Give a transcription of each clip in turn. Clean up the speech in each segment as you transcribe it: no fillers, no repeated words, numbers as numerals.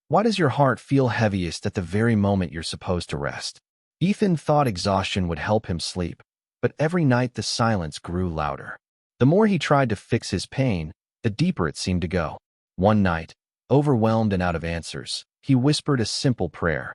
Why does your heart feel heaviest at the very moment you're supposed to rest? Ethan thought exhaustion would help him sleep, but every night the silence grew louder. The more he tried to fix his pain, the deeper it seemed to go. One night, overwhelmed and out of answers, he whispered a simple prayer.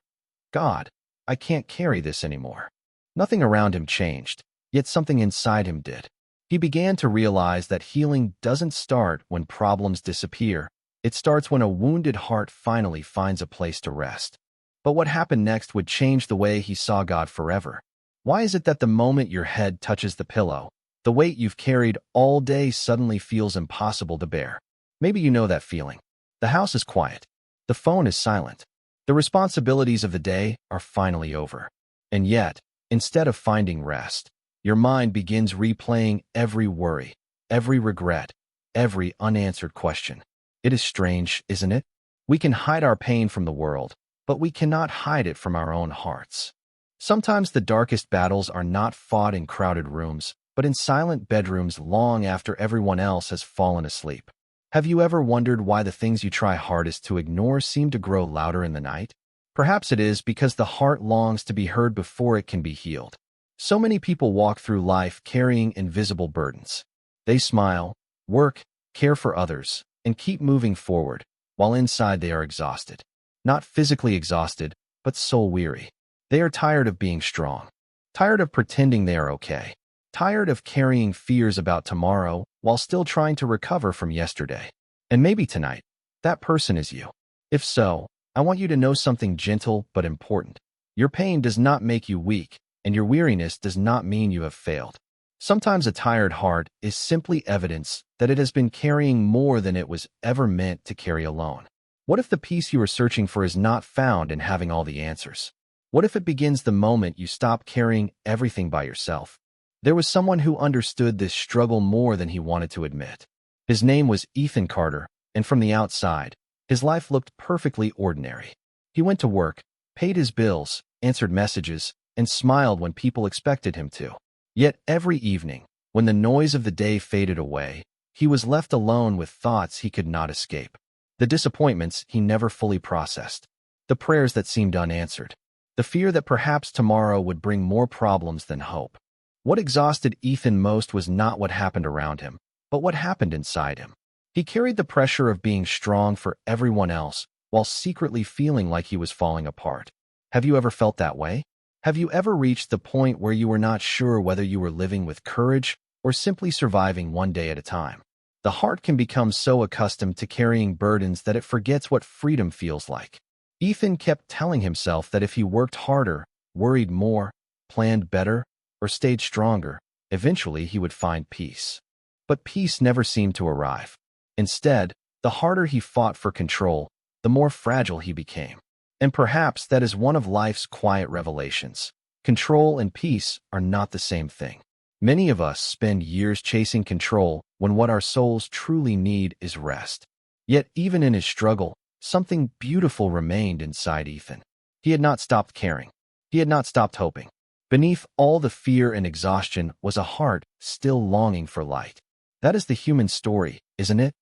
God, I can't carry this anymore. Nothing around him changed, yet something inside him did. He began to realize that healing doesn't start when problems disappear. It starts when a wounded heart finally finds a place to rest. But what happened next would change the way he saw God forever. Why is it that the moment your head touches the pillow, the weight you've carried all day suddenly feels impossible to bear? Maybe you know that feeling. The house is quiet. The phone is silent. The responsibilities of the day are finally over. And yet, instead of finding rest, your mind begins replaying every worry, every regret, every unanswered question. It is strange, isn't it? We can hide our pain from the world, but we cannot hide it from our own hearts. Sometimes the darkest battles are not fought in crowded rooms, but in silent bedrooms long after everyone else has fallen asleep. Have you ever wondered why the things you try hardest to ignore seem to grow louder in the night? Perhaps it is because the heart longs to be heard before it can be healed. So many people walk through life carrying invisible burdens. They smile, work, care for others, and keep moving forward, while inside they are exhausted. Not physically exhausted, but soul-weary. They are tired of being strong, tired of pretending they are okay, tired of carrying fears about tomorrow while still trying to recover from yesterday. And maybe tonight, that person is you. If so, I want you to know something gentle but important. Your pain does not make you weak, and your weariness does not mean you have failed. Sometimes a tired heart is simply evidence that it has been carrying more than it was ever meant to carry alone. What if the peace you are searching for is not found in having all the answers? What if it begins the moment you stop carrying everything by yourself? There was someone who understood this struggle more than he wanted to admit. His name was Ethan Carter, and from the outside, his life looked perfectly ordinary. He went to work, paid his bills, answered messages, and smiled when people expected him to. Yet every evening, when the noise of the day faded away, he was left alone with thoughts he could not escape. The disappointments he never fully processed. The prayers that seemed unanswered. The fear that perhaps tomorrow would bring more problems than hope. What exhausted Ethan most was not what happened around him, but what happened inside him. He carried the pressure of being strong for everyone else, while secretly feeling like he was falling apart. Have you ever felt that way? Have you ever reached the point where you were not sure whether you were living with courage or simply surviving one day at a time? The heart can become so accustomed to carrying burdens that it forgets what freedom feels like. Ethan kept telling himself that if he worked harder, worried more, planned better, or stayed stronger, eventually he would find peace. But peace never seemed to arrive. Instead, the harder he fought for control, the more fragile he became. And perhaps that is one of life's quiet revelations. Control and peace are not the same thing. Many of us spend years chasing control when what our souls truly need is rest. Yet even in his struggle, something beautiful remained inside Ethan. He had not stopped caring. He had not stopped hoping. Beneath all the fear and exhaustion was a heart still longing for light. That is the human story, isn't it?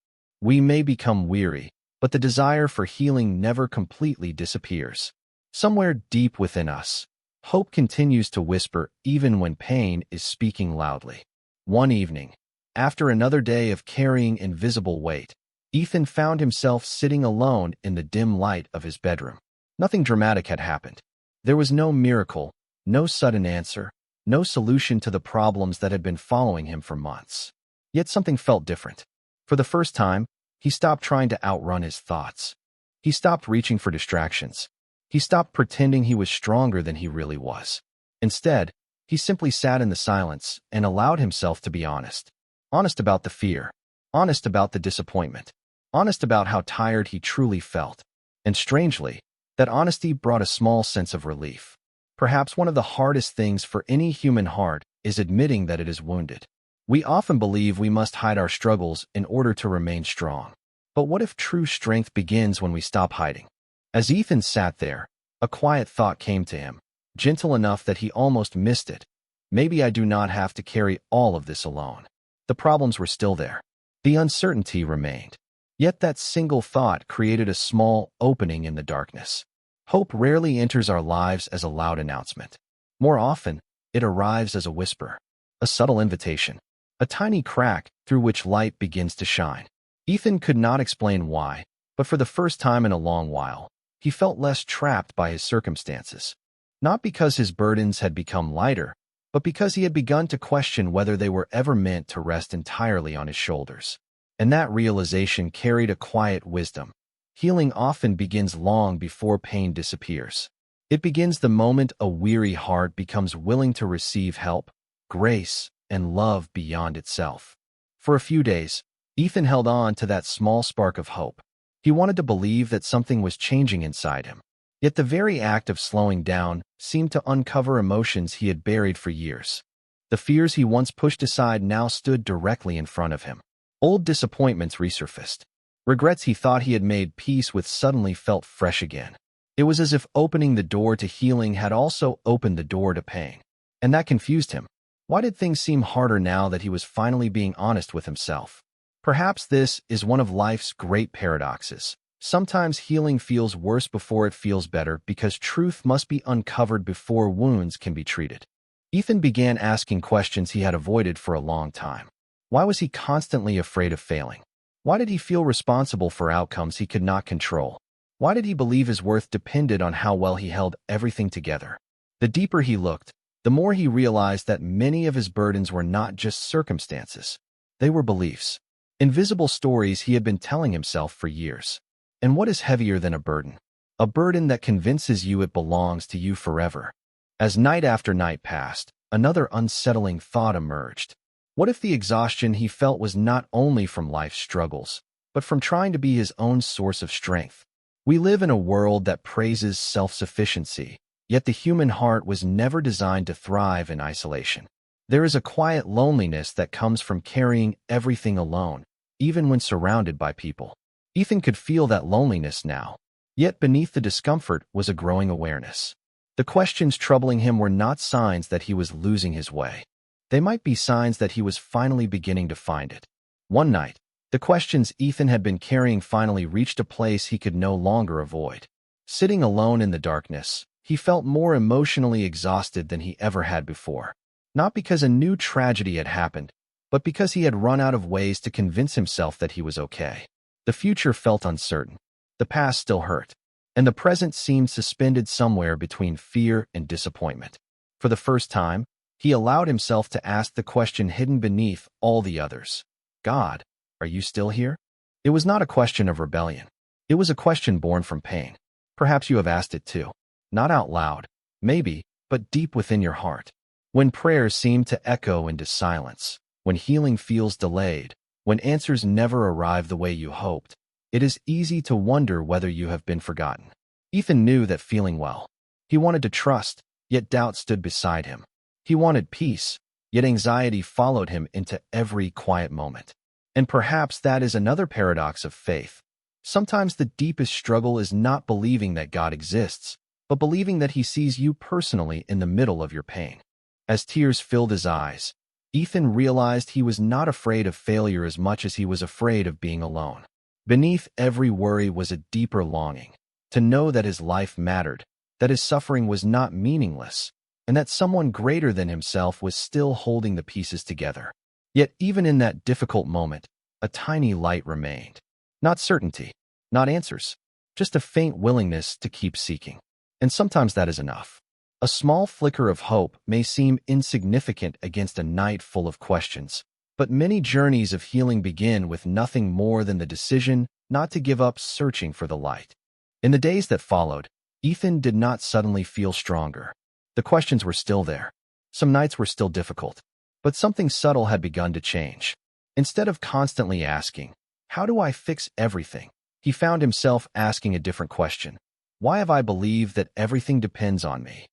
We may become weary, but the desire for healing never completely disappears. Somewhere deep within us, hope continues to whisper even when pain is speaking loudly. One evening, after another day of carrying invisible weight, Ethan found himself sitting alone in the dim light of his bedroom. Nothing dramatic had happened. There was no miracle, no sudden answer, no solution to the problems that had been following him for months. Yet something felt different. For the first time, he stopped trying to outrun his thoughts. He stopped reaching for distractions. He stopped pretending he was stronger than he really was. Instead, he simply sat in the silence and allowed himself to be honest. Honest about the fear. Honest about the disappointment. Honest about how tired he truly felt. And strangely, that honesty brought a small sense of relief. Perhaps one of the hardest things for any human heart is admitting that it is wounded. We often believe we must hide our struggles in order to remain strong. But what if true strength begins when we stop hiding? As Ethan sat there, a quiet thought came to him, gentle enough that he almost missed it. Maybe I do not have to carry all of this alone. The problems were still there. The uncertainty remained. Yet that single thought created a small opening in the darkness. Hope rarely enters our lives as a loud announcement. More often, it arrives as a whisper, a subtle invitation, a tiny crack through which light begins to shine. Ethan could not explain why, but for the first time in a long while, he felt less trapped by his circumstances. Not because his burdens had become lighter, but because he had begun to question whether they were ever meant to rest entirely on his shoulders. And that realization carried a quiet wisdom. Healing often begins long before pain disappears. It begins the moment a weary heart becomes willing to receive help, grace, and love beyond itself. For a few days, Ethan held on to that small spark of hope. He wanted to believe that something was changing inside him. Yet the very act of slowing down seemed to uncover emotions he had buried for years. The fears he once pushed aside now stood directly in front of him. Old disappointments resurfaced. Regrets he thought he had made peace with suddenly felt fresh again. It was as if opening the door to healing had also opened the door to pain. And that confused him. Why did things seem harder now that he was finally being honest with himself? Perhaps this is one of life's great paradoxes. Sometimes healing feels worse before it feels better because truth must be uncovered before wounds can be treated. Ethan began asking questions he had avoided for a long time. Why was he constantly afraid of failing? Why did he feel responsible for outcomes he could not control? Why did he believe his worth depended on how well he held everything together? The deeper he looked, the more he realized that many of his burdens were not just circumstances. They were beliefs, invisible stories he had been telling himself for years. And what is heavier than a burden? A burden that convinces you it belongs to you forever. As night after night passed, another unsettling thought emerged. What if the exhaustion he felt was not only from life's struggles, but from trying to be his own source of strength? We live in a world that praises self-sufficiency, yet the human heart was never designed to thrive in isolation. There is a quiet loneliness that comes from carrying everything alone, even when surrounded by people. Ethan could feel that loneliness now, yet beneath the discomfort was a growing awareness. The questions troubling him were not signs that he was losing his way. They might be signs that he was finally beginning to find it. One night, the questions Ethan had been carrying finally reached a place he could no longer avoid. Sitting alone in the darkness, he felt more emotionally exhausted than he ever had before. Not because a new tragedy had happened, but because he had run out of ways to convince himself that he was okay. The future felt uncertain. The past still hurt. And the present seemed suspended somewhere between fear and disappointment. For the first time, he allowed himself to ask the question hidden beneath all the others. God, are you still here? It was not a question of rebellion. It was a question born from pain. Perhaps you have asked it too. Not out loud, maybe, but deep within your heart. When prayers seem to echo into silence, when healing feels delayed, when answers never arrive the way you hoped, it is easy to wonder whether you have been forgotten. Ethan knew that feeling well. He wanted to trust, yet doubt stood beside him. He wanted peace, yet anxiety followed him into every quiet moment. And perhaps that is another paradox of faith. Sometimes the deepest struggle is not believing that God exists, but believing that he sees you personally in the middle of your pain. As tears filled his eyes, Ethan realized he was not afraid of failure as much as he was afraid of being alone. Beneath every worry was a deeper longing, to know that his life mattered, that his suffering was not meaningless, and that someone greater than himself was still holding the pieces together. Yet even in that difficult moment, a tiny light remained. Not certainty, not answers, just a faint willingness to keep seeking. And sometimes that is enough. A small flicker of hope may seem insignificant against a night full of questions, but many journeys of healing begin with nothing more than the decision not to give up searching for the light. In the days that followed, Ethan did not suddenly feel stronger. The questions were still there. Some nights were still difficult, but something subtle had begun to change. Instead of constantly asking, "How do I fix everything?" he found himself asking a different question. "Why have I believed that everything depends on me?"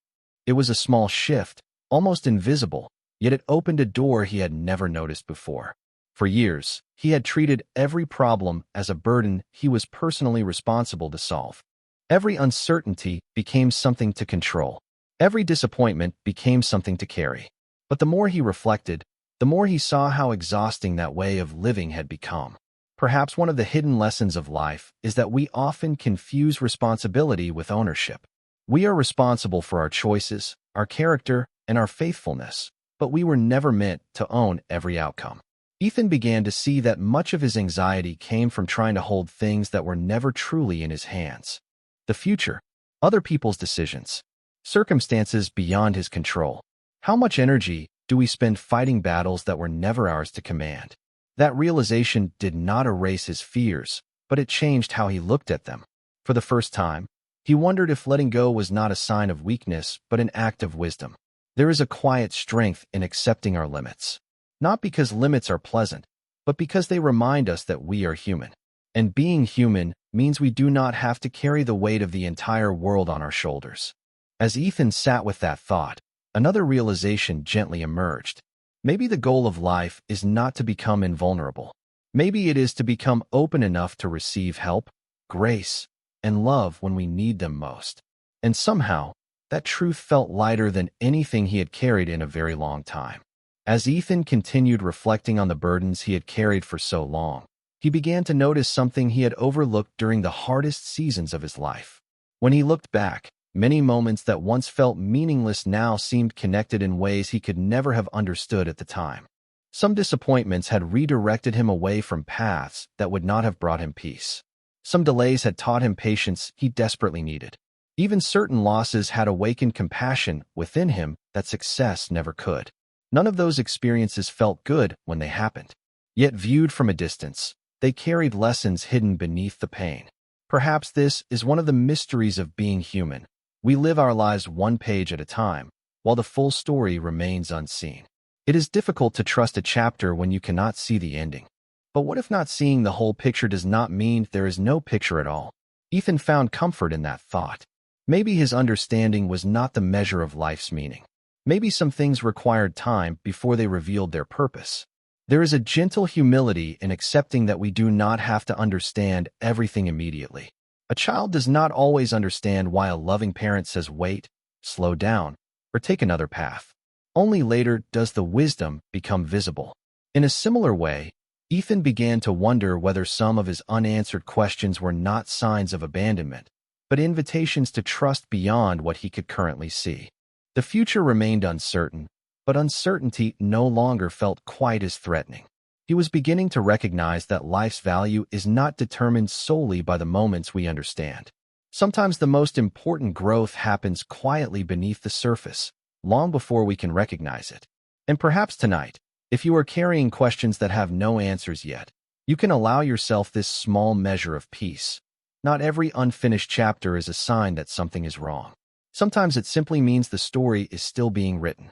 It was a small shift, almost invisible, yet it opened a door he had never noticed before. For years, he had treated every problem as a burden he was personally responsible to solve. Every uncertainty became something to control. Every disappointment became something to carry. But the more he reflected, the more he saw how exhausting that way of living had become. Perhaps one of the hidden lessons of life is that we often confuse responsibility with ownership. We are responsible for our choices, our character, and our faithfulness, but we were never meant to own every outcome. Ethan began to see that much of his anxiety came from trying to hold things that were never truly in his hands. The future, other people's decisions, circumstances beyond his control. How much energy do we spend fighting battles that were never ours to command? That realization did not erase his fears, but it changed how he looked at them. For the first time, he wondered if letting go was not a sign of weakness, but an act of wisdom. There is a quiet strength in accepting our limits. Not because limits are pleasant, but because they remind us that we are human. And being human means we do not have to carry the weight of the entire world on our shoulders. As Ethan sat with that thought, another realization gently emerged. Maybe the goal of life is not to become invulnerable. Maybe it is to become open enough to receive help, grace, and love when we need them most. And somehow, that truth felt lighter than anything he had carried in a very long time. As Ethan continued reflecting on the burdens he had carried for so long, he began to notice something he had overlooked during the hardest seasons of his life. When he looked back, many moments that once felt meaningless now seemed connected in ways he could never have understood at the time. Some disappointments had redirected him away from paths that would not have brought him peace. Some delays had taught him patience he desperately needed. Even certain losses had awakened compassion within him that success never could. None of those experiences felt good when they happened. Yet viewed from a distance, they carried lessons hidden beneath the pain. Perhaps this is one of the mysteries of being human. We live our lives one page at a time, while the full story remains unseen. It is difficult to trust a chapter when you cannot see the ending. But what if not seeing the whole picture does not mean there is no picture at all? Ethan found comfort in that thought. Maybe his understanding was not the measure of life's meaning. Maybe some things required time before they revealed their purpose. There is a gentle humility in accepting that we do not have to understand everything immediately. A child does not always understand why a loving parent says wait, slow down, or take another path. Only later does the wisdom become visible. In a similar way, Ethan began to wonder whether some of his unanswered questions were not signs of abandonment, but invitations to trust beyond what he could currently see. The future remained uncertain, but uncertainty no longer felt quite as threatening. He was beginning to recognize that life's value is not determined solely by the moments we understand. Sometimes the most important growth happens quietly beneath the surface, long before we can recognize it. And perhaps tonight, if you are carrying questions that have no answers yet, you can allow yourself this small measure of peace. Not every unfinished chapter is a sign that something is wrong. Sometimes it simply means the story is still being written.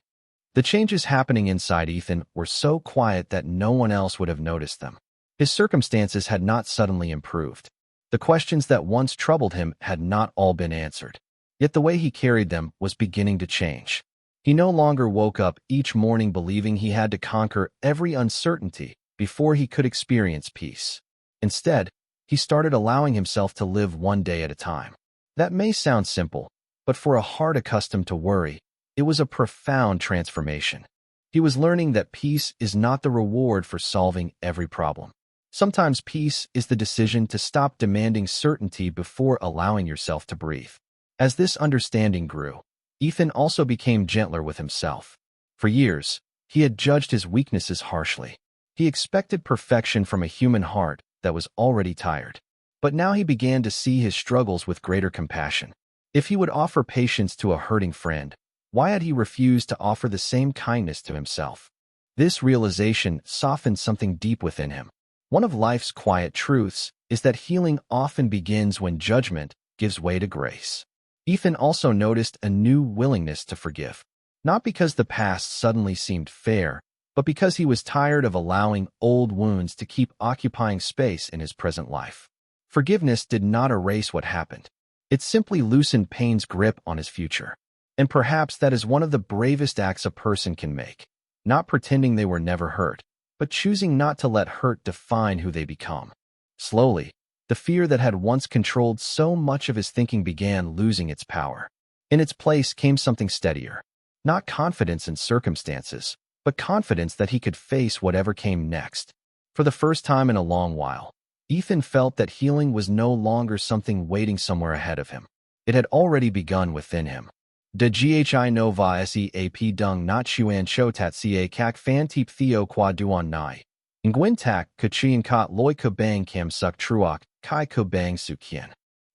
The changes happening inside Ethan were so quiet that no one else would have noticed them. His circumstances had not suddenly improved. The questions that once troubled him had not all been answered. Yet the way he carried them was beginning to change. He no longer woke up each morning believing he had to conquer every uncertainty before he could experience peace. Instead, he started allowing himself to live one day at a time. That may sound simple, but for a heart accustomed to worry, it was a profound transformation. He was learning that peace is not the reward for solving every problem. Sometimes peace is the decision to stop demanding certainty before allowing yourself to breathe. As this understanding grew, Ethan also became gentler with himself. For years, he had judged his weaknesses harshly. He expected perfection from a human heart that was already tired. But now he began to see his struggles with greater compassion. If he would offer patience to a hurting friend, why had he refused to offer the same kindness to himself? This realization softened something deep within him. One of life's quiet truths is that healing often begins when judgment gives way to grace. Ethan also noticed a new willingness to forgive, not because the past suddenly seemed fair, but because he was tired of allowing old wounds to keep occupying space in his present life. Forgiveness did not erase what happened. It simply loosened pain's grip on his future. And perhaps that is one of the bravest acts a person can make, not pretending they were never hurt, but choosing not to let hurt define who they become. Slowly, the fear that had once controlled so much of his thinking began losing its power. In its place came something steadier, not confidence in circumstances, but confidence that he could face whatever came next. For the first time in a long while, Ethan felt that healing was no longer something waiting somewhere ahead of him. It had already begun within him. De ghi no va seap dung not chuan chotat ca kak fan teep theo qua duan nai. Nguyen tak ka chien kot loi ka bang cam suk truok kai ka bang su kien.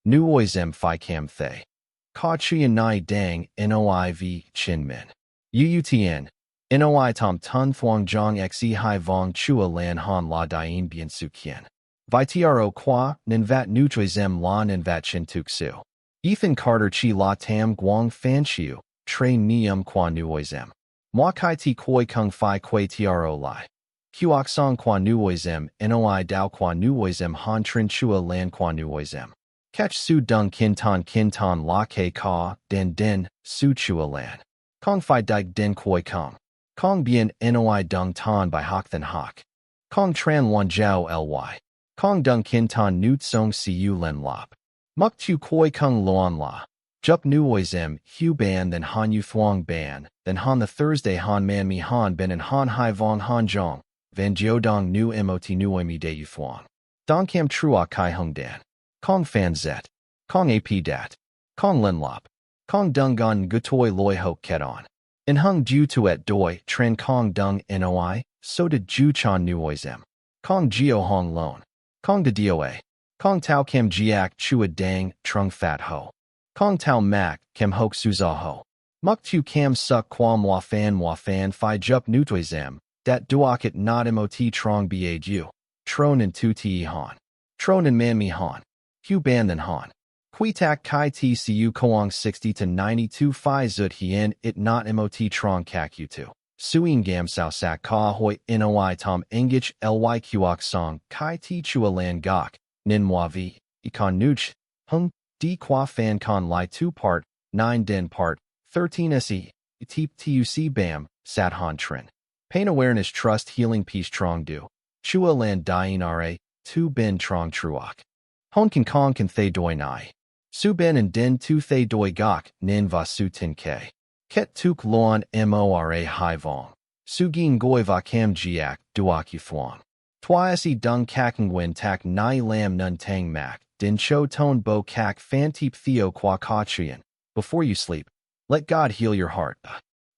Nuoi zem phi cam thay. Ka chien nai dang noiv chin min. Uutn. Noi tom tun thuang jong xe hai vong chua lan han la dien bien su kien. Vitro qua nin vat nutroi zem la nin vat chin tuk su. Ethan Carter chi la tam guang fan chiu, tre nium qua nuoi zem. Moi kai ti koi kung fi quay tro lai. Kuok song qua nuoi zem, noi dao qua nuoi zem han trin chua lan qua nuoi zem. Catch su dung kin ton la ke ka, den, su chua lan. Kong fi dike den koi kong. Kong bien noi dung ton by hok than hok. Kong tran wan jiao ly. Kong dung kin ton nut song siu len lop. Muk tu koi kung luan la. Jup nuoi zem, hu ban then han yu thuong ban, then han the Thursday han man mi han ben and han hai vong han jong, van jiu dong nu mot nuoi mi de yu thuong. Dong cam trua kai hung dan. Kong fan zet. Kong ap dat. Kong len lop. Kong dung gun gutoi loi hok ket on. In hung ju tuet doi, tran kong dung noi, so did ju chan nuoi zem. Kong geo hong lon. Kong de doa. Kong tau kem jiak chua dang, trung fat ho. Kong tau mak, kem hok suza ho. Muk tu cam suk quam wafan fi jup nutoi zem, dat duakit not mot trong baju. Tron and tu te han. Tron and man mi han. Hu ban than han. Kui tak kai tcu koang 60 to 92 fi zut hien it not mot trong kak u tu. Suing gam sao sak ka hoi noi tom engich ly kuok song kai ti chua lan gok. Nin moi vi, econ nuch, hung, di qua fan con li 2 part, 9 den part, 13 se, teep tuc bam, sat han trin. Pain awareness trust healing peace trong du. Chua lan dien ra, tu ben trong truok. Hon kan kong kan thay doi nai. Su ben and den tu thay doi gok, nin va su tin ke. Ket tuk luan mora hai vong. Su gin goi va cam jiak, duak yu thuong. Twiasi dung kakengwen tak nai lam nun tang mak, din cho ton bo kak fan teep theo qua kachian. Before you sleep, let God heal your heart.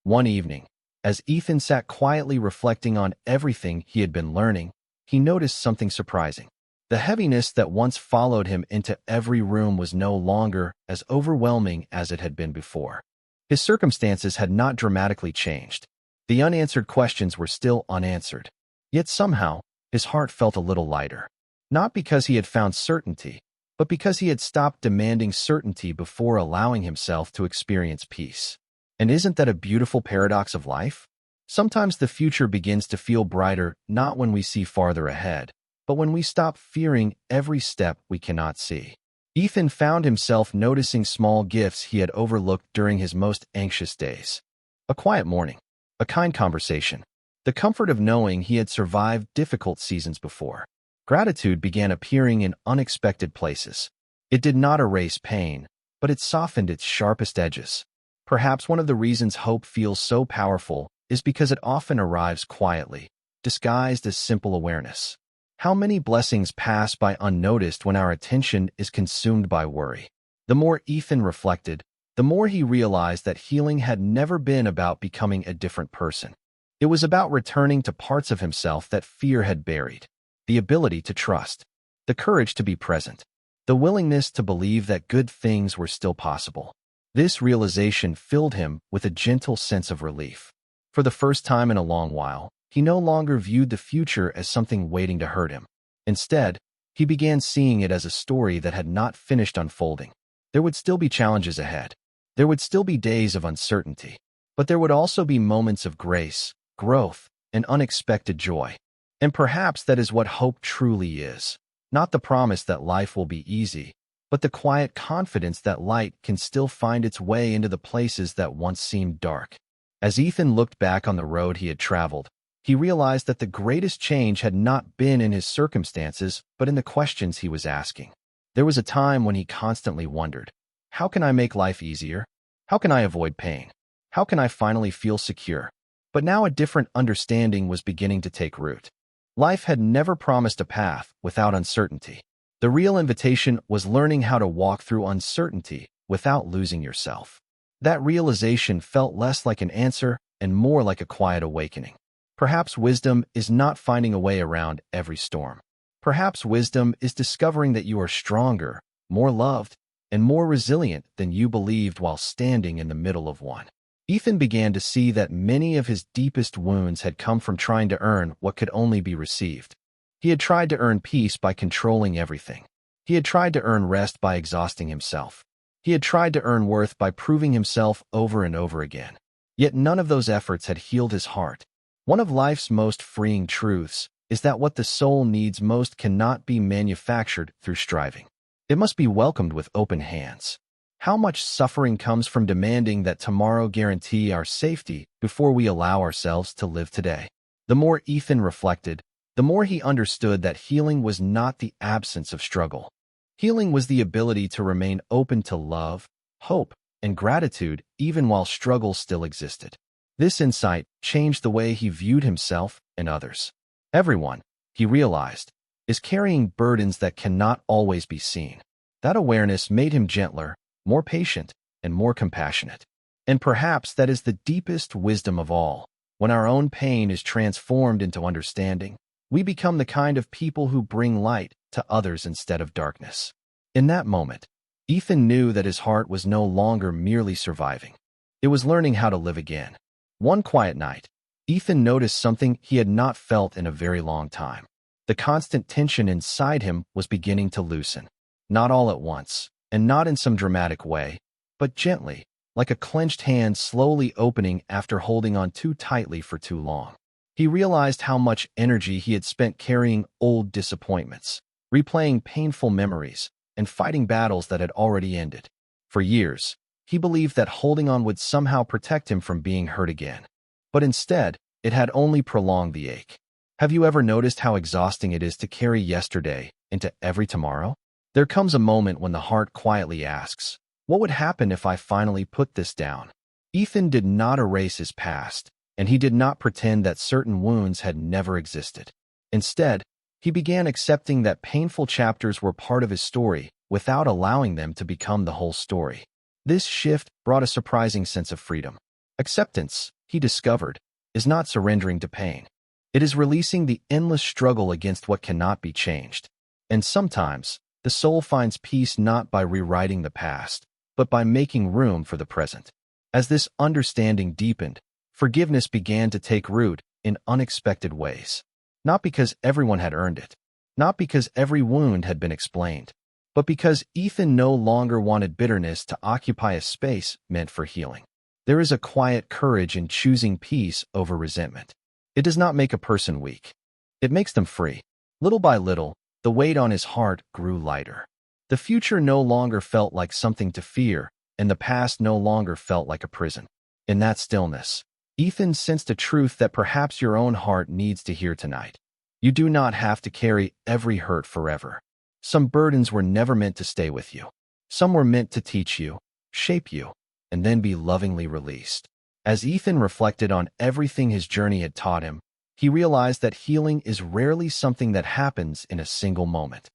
One evening, as Ethan sat quietly reflecting on everything he had been learning, he noticed something surprising. The heaviness that once followed him into every room was no longer as overwhelming as it had been before. His circumstances had not dramatically changed. The unanswered questions were still unanswered. Yet somehow, his heart felt a little lighter. Not because he had found certainty, but because he had stopped demanding certainty before allowing himself to experience peace. And isn't that a beautiful paradox of life? Sometimes the future begins to feel brighter not when we see farther ahead, but when we stop fearing every step we cannot see. Ethan found himself noticing small gifts he had overlooked during his most anxious days. A quiet morning, a kind conversation, the comfort of knowing he had survived difficult seasons before. Gratitude began appearing in unexpected places. It did not erase pain, but it softened its sharpest edges. Perhaps one of the reasons hope feels so powerful is because it often arrives quietly, disguised as simple awareness. How many blessings pass by unnoticed when our attention is consumed by worry? The more Ethan reflected, the more he realized that healing had never been about becoming a different person. It was about returning to parts of himself that fear had buried. The ability to trust, the courage to be present, the willingness to believe that good things were still possible. This realization filled him with a gentle sense of relief. For the first time in a long while, he no longer viewed the future as something waiting to hurt him. Instead, he began seeing it as a story that had not finished unfolding. There would still be challenges ahead. There would still be days of uncertainty. But there would also be moments of grace, growth, and unexpected joy. And perhaps that is what hope truly is. Not the promise that life will be easy, but the quiet confidence that light can still find its way into the places that once seemed dark. As Ethan looked back on the road he had traveled, he realized that the greatest change had not been in his circumstances, but in the questions he was asking. There was a time when he constantly wondered, how can I make life easier? How can I avoid pain? How can I finally feel secure? But now a different understanding was beginning to take root. Life had never promised a path without uncertainty. The real invitation was learning how to walk through uncertainty without losing yourself. That realization felt less like an answer and more like a quiet awakening. Perhaps wisdom is not finding a way around every storm. Perhaps wisdom is discovering that you are stronger, more loved, and more resilient than you believed while standing in the middle of one. Ethan began to see that many of his deepest wounds had come from trying to earn what could only be received. He had tried to earn peace by controlling everything. He had tried to earn rest by exhausting himself. He had tried to earn worth by proving himself over and over again. Yet none of those efforts had healed his heart. One of life's most freeing truths is that what the soul needs most cannot be manufactured through striving. It must be welcomed with open hands. How much suffering comes from demanding that tomorrow guarantee our safety before we allow ourselves to live today? The more Ethan reflected, the more he understood that healing was not the absence of struggle. Healing was the ability to remain open to love, hope, and gratitude even while struggle still existed. This insight changed the way he viewed himself and others. Everyone, he realized, is carrying burdens that cannot always be seen. That awareness made him gentler, more patient, and more compassionate. And perhaps that is the deepest wisdom of all. When our own pain is transformed into understanding, we become the kind of people who bring light to others instead of darkness. In that moment, Ethan knew that his heart was no longer merely surviving. It was learning how to live again. One quiet night, Ethan noticed something he had not felt in a very long time. The constant tension inside him was beginning to loosen. Not all at once, and not in some dramatic way, but gently, like a clenched hand slowly opening after holding on too tightly for too long. He realized how much energy he had spent carrying old disappointments, replaying painful memories, and fighting battles that had already ended. For years, he believed that holding on would somehow protect him from being hurt again. But instead, it had only prolonged the ache. Have you ever noticed how exhausting it is to carry yesterday into every tomorrow? There comes a moment when the heart quietly asks, what would happen if I finally put this down? Ethan did not erase his past, and he did not pretend that certain wounds had never existed. Instead, he began accepting that painful chapters were part of his story without allowing them to become the whole story. This shift brought a surprising sense of freedom. Acceptance, he discovered, is not surrendering to pain. It is releasing the endless struggle against what cannot be changed. And sometimes, the soul finds peace not by rewriting the past, but by making room for the present. As this understanding deepened, forgiveness began to take root in unexpected ways. Not because everyone had earned it, not because every wound had been explained, but because Ethan no longer wanted bitterness to occupy a space meant for healing. There is a quiet courage in choosing peace over resentment. It does not make a person weak. It makes them free. Little by little, the weight on his heart grew lighter. The future no longer felt like something to fear, and the past no longer felt like a prison. In that stillness, Ethan sensed a truth that perhaps your own heart needs to hear tonight. You do not have to carry every hurt forever. Some burdens were never meant to stay with you. Some were meant to teach you, shape you, and then be lovingly released. As Ethan reflected on everything his journey had taught him, he realized that healing is rarely something that happens in a single moment.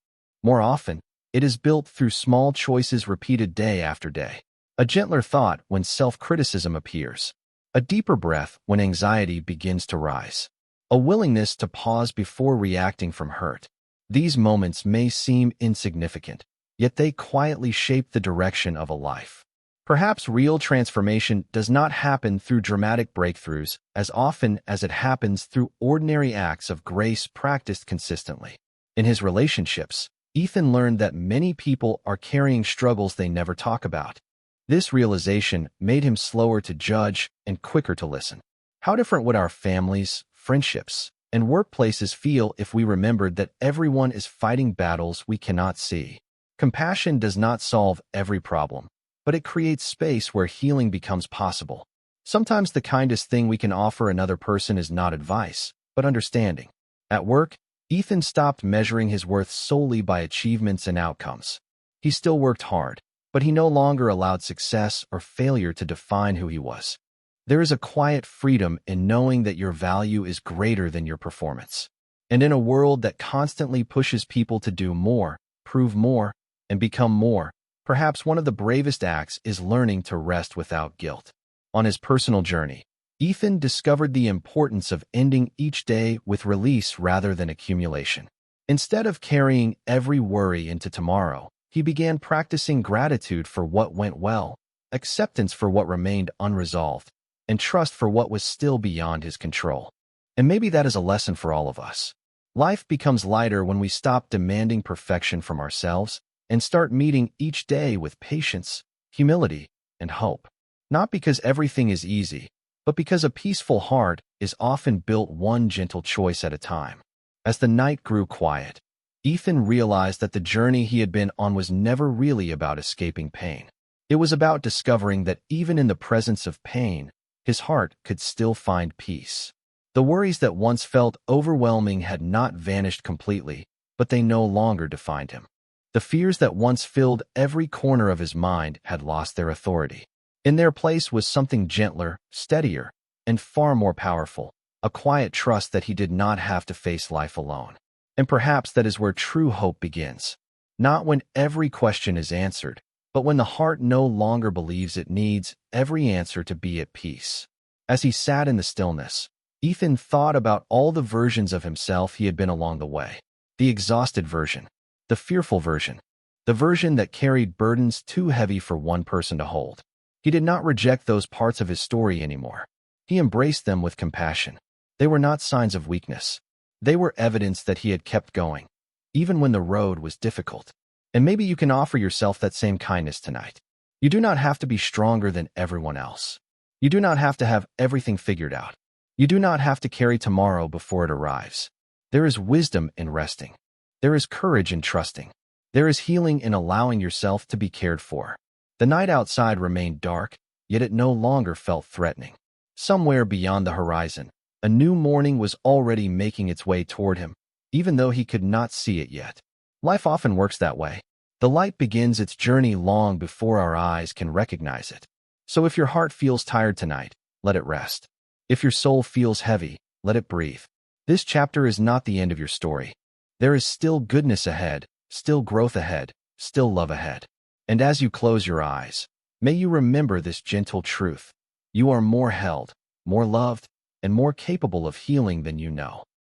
More often, it is built through small choices repeated day after day. A gentler thought when self-criticism appears. A deeper breath when anxiety begins to rise. A willingness to pause before reacting from hurt. These moments may seem insignificant, yet they quietly shape the direction of a life. Perhaps real transformation does not happen through dramatic breakthroughs as often as it happens through ordinary acts of grace practiced consistently. In his relationships, Ethan learned that many people are carrying struggles they never talk about. This realization made him slower to judge and quicker to listen. How different would our families, friendships, and workplaces feel if we remembered that everyone is fighting battles we cannot see? Compassion does not solve every problem, but it creates space where healing becomes possible. Sometimes the kindest thing we can offer another person is not advice, but understanding. At work, Ethan stopped measuring his worth solely by achievements and outcomes. He still worked hard, but he no longer allowed success or failure to define who he was. There is a quiet freedom in knowing that your value is greater than your performance. And in a world that constantly pushes people to do more, prove more, and become more, perhaps one of the bravest acts is learning to rest without guilt. On his personal journey, Ethan discovered the importance of ending each day with release rather than accumulation. Instead of carrying every worry into tomorrow, he began practicing gratitude for what went well, acceptance for what remained unresolved, and trust for what was still beyond his control. And maybe that is a lesson for all of us. Life becomes lighter when we stop demanding perfection from ourselves and start meeting each day with patience, humility, and hope. Not because everything is easy, but because a peaceful heart is often built one gentle choice at a time. As the night grew quiet, Ethan realized that the journey he had been on was never really about escaping pain. It was about discovering that even in the presence of pain, his heart could still find peace. The worries that once felt overwhelming had not vanished completely, but they no longer defined him. The fears that once filled every corner of his mind had lost their authority. In their place was something gentler, steadier, and far more powerful, a quiet trust that he did not have to face life alone. And perhaps that is where true hope begins. Not when every question is answered, but when the heart no longer believes it needs every answer to be at peace. As he sat in the stillness, Ethan thought about all the versions of himself he had been along the way. The exhausted version, the fearful version, the version that carried burdens too heavy for one person to hold. He did not reject those parts of his story anymore. He embraced them with compassion. They were not signs of weakness. They were evidence that he had kept going, even when the road was difficult. And maybe you can offer yourself that same kindness tonight. You do not have to be stronger than everyone else. You do not have to have everything figured out. You do not have to carry tomorrow before it arrives. There is wisdom in resting. There is courage in trusting. There is healing in allowing yourself to be cared for. The night outside remained dark, yet it no longer felt threatening. Somewhere beyond the horizon, a new morning was already making its way toward him, even though he could not see it yet. Life often works that way. The light begins its journey long before our eyes can recognize it. So if your heart feels tired tonight, let it rest. If your soul feels heavy, let it breathe. This chapter is not the end of your story. There is still goodness ahead, still growth ahead, still love ahead. And as you close your eyes, may you remember this gentle truth. You are more held, more loved, and more capable of healing than you know.